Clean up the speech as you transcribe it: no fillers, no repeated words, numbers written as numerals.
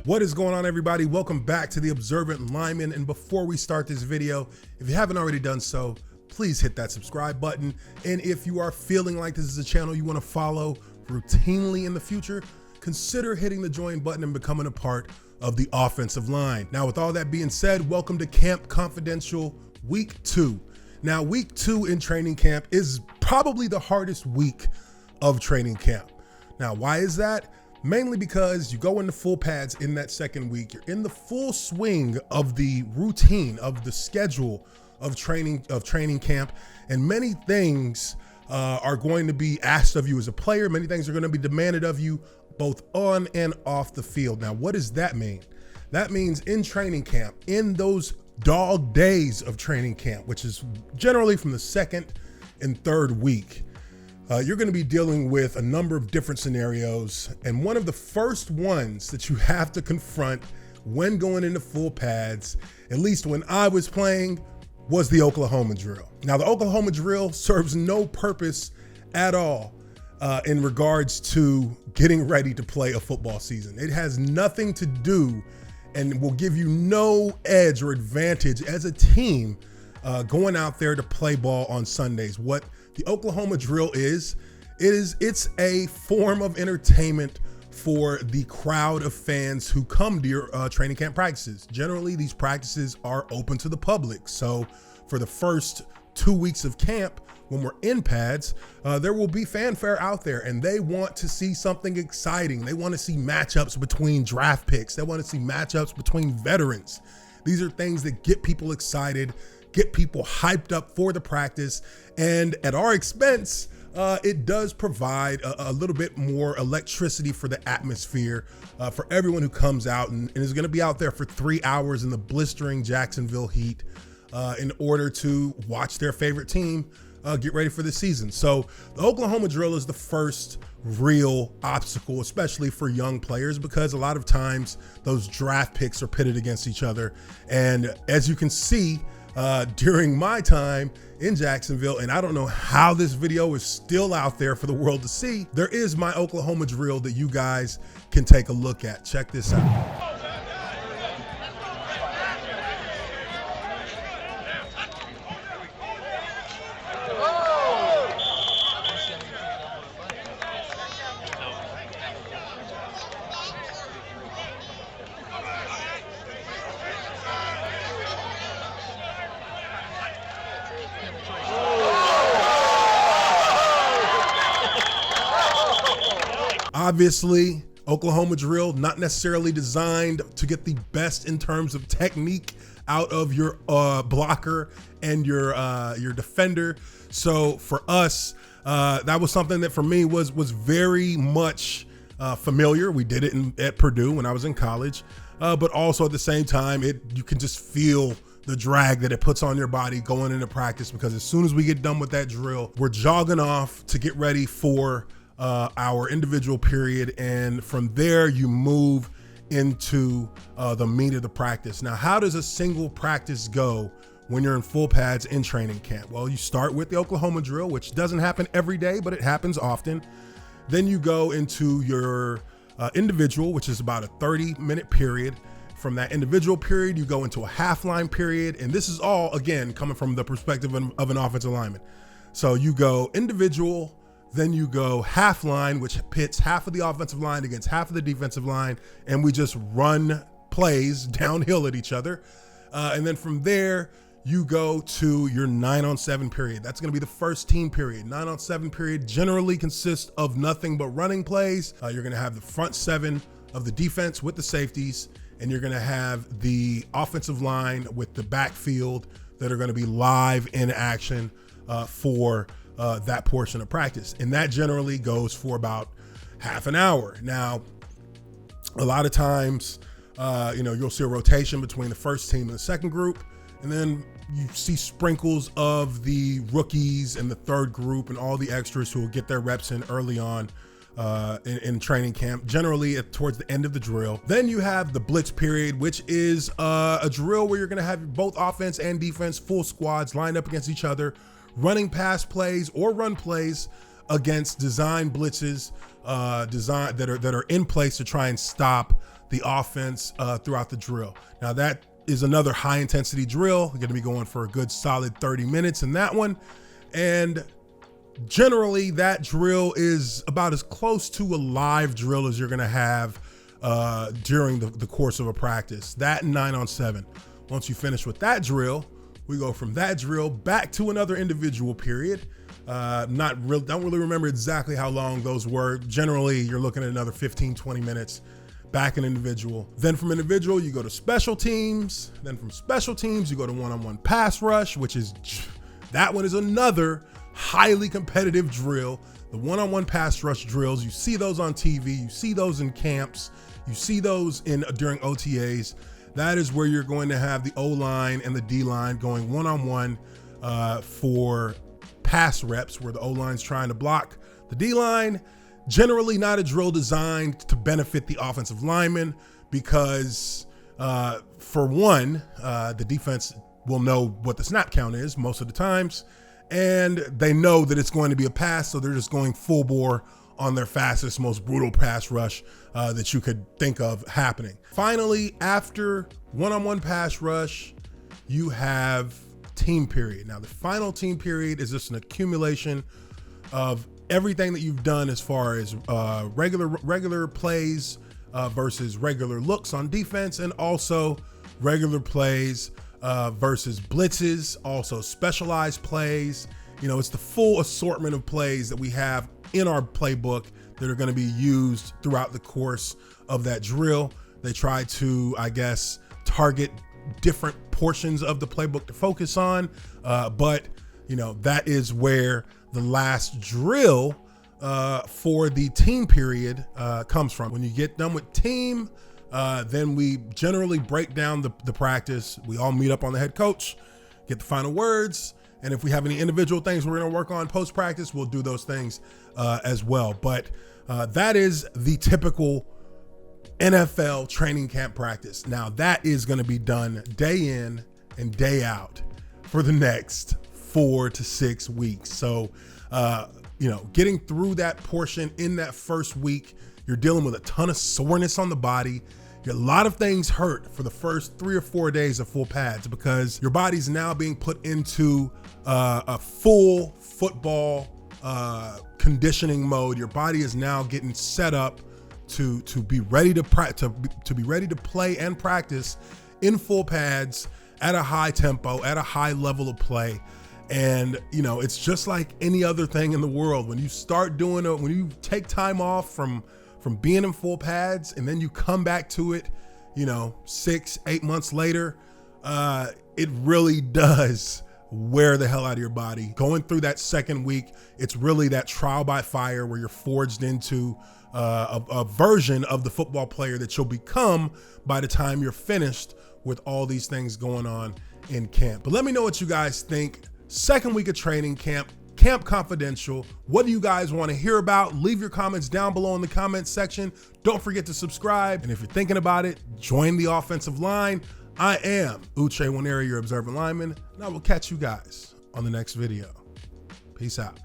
What is going on, everybody? Welcome back to the Observant Lineman. And before we start this video, if you haven't already done so, please hit that subscribe button. And if you are feeling like this is a channel you want to follow routinely in the future, consider hitting the join button and becoming a part of the offensive line. Now, with all that being said, welcome to Camp Confidential Week 2. Now, Week 2 in training camp is probably the hardest week of training camp. Now, why is that? Mainly because you go into full pads in that second week. You're in the full swing of the routine, of the schedule of training camp, and many things are going to be asked of you as a player. Many things are going to be demanded of you both on and off the field. Now, what does that mean? That means in training camp, in those dog days of training camp, which is generally from the second and third week, you're going to be dealing with a number of different scenarios. And one of the first ones that you have to confront when going into full pads, at least when I was playing, was the Oklahoma drill. Now, the Oklahoma drill serves no purpose at all in regards to getting ready to play a football season. It has nothing to do and will give you no edge or advantage as a team going out there to play ball on Sundays. What the Oklahoma drill is it's a form of entertainment for the crowd of fans who come to your training camp practices. Generally, these practices are open to the public. So for the first 2 weeks of camp, when we're in pads, there will be fanfare out there, and they want to see something exciting. They want to see matchups between draft picks. They want to see matchups between veterans. These are things that get people excited, get people hyped up for the practice, and at our expense, it does provide a little bit more electricity for the atmosphere for everyone who comes out and is going to be out there for 3 hours in the blistering Jacksonville heat in order to watch their favorite team get ready for the season. So the Oklahoma drill is the first real obstacle, especially for young players, because a lot of times those draft picks are pitted against each other. And as you can see, during my time in Jacksonville, and I don't know how this video is still out there for the world to see, there is my Oklahoma drill that you guys can take a look at. Check this out. Obviously, Oklahoma drill, not necessarily designed to get the best in terms of technique out of your blocker and your defender. So for us, that was something that for me was very much familiar. We did it at Purdue when I was in college, but also at the same time, you can just feel the drag that it puts on your body going into practice, because as soon as we get done with that drill, we're jogging off to get ready for our individual period, and from there you move into the meat of the practice. Now, how does a single practice go when you're in full pads in training camp? Well, you start with the Oklahoma drill, which doesn't happen every day, but it happens often. Then you go into your individual, which is about a 30-minute period. From that individual period, you go into a half line period, and this is all, again, coming from the perspective of an offensive lineman. So you go individual, then you go half line, which pits half of the offensive line against half of the defensive line, and we just run plays downhill at each other. And then from there, you go to your 9-on-7 period. That's going to be the first team period. 9-on-7 period generally consists of nothing but running plays. You're going to have the front seven of the defense with the safeties, and you're going to have the offensive line with the backfield that are going to be live in action for that portion of practice. And that generally goes for about half an hour. Now, a lot of times, you'll see a rotation between the first team and the second group, and then you see sprinkles of the rookies and the third group and all the extras who will get their reps in early on in training camp, generally towards the end of the drill. Then you have the Blitz period, which is a drill where you're going to have both offense and defense, full squads lined up against each other, running pass plays or run plays against design blitzes that are in place to try and stop the offense throughout the drill. Now that is another high intensity drill. We're going to be going for a good solid 30 minutes in that one. And generally that drill is about as close to a live drill as you're going to have during the course of a practice. That and 9-on-7. Once you finish with that drill, we go from that drill back to another individual period. Don't really remember exactly how long those were. Generally, you're looking at another 15-20 minutes. Back in individual. Then from individual, you go to special teams. Then from special teams, you go to one-on-one pass rush, that one is another highly competitive drill. The one-on-one pass rush drills, you see those on TV, you see those in camps, you see those during OTAs. That is where you're going to have the O-line and the D-line going one-on-one for pass reps, where the O-line's trying to block the D-line. Generally not a drill designed to benefit the offensive lineman because for one, the defense will know what the snap count is most of the times, and they know that it's going to be a pass, so they're just going full bore on their fastest, most brutal pass rush that you could think of happening. Finally, after one-on-one pass rush, you have team period. Now the final team period is just an accumulation of everything that you've done as far as regular plays versus regular looks on defense, and also regular plays versus blitzes, also specialized plays. You know, it's the full assortment of plays that we have in our playbook that are going to be used throughout the course of that drill. They try to, I guess, target different portions of the playbook to focus on, but you know, that is where the last drill for the team period comes from. When you get done with team, then we generally break down the practice. We all meet up on the head coach, get the final words, and if we have any individual things we're going to work on post-practice, we'll do those things as well. But that is the typical NFL training camp practice. Now that is going to be done day in and day out for the next 4 to 6 weeks. So, you know, getting through that portion in that first week, you're dealing with a ton of soreness on the body. A lot of things hurt for the first 3 or 4 days of full pads because your body's now being put into a full football conditioning mode. Your body is now getting set up to be ready to be ready to play and practice in full pads at a high tempo, at a high level of play. And you know, it's just like any other thing in the world. When you start doing it, when you take time off from being in full pads and then you come back to it, you know, 6-8 months later, it really does wear the hell out of your body. Going through that second week, it's really that trial by fire where you're forged into a version of the football player that you'll become by the time you're finished with all these things going on in camp. But let me know what you guys think. Second week of training camp, Camp Confidential. What do you guys want to hear about? Leave your comments down below in the comments section. Don't forget to subscribe. And if you're thinking about it, join the offensive line. I am Uche Nwaneri, your observant lineman, and I will catch you guys on the next video. Peace out.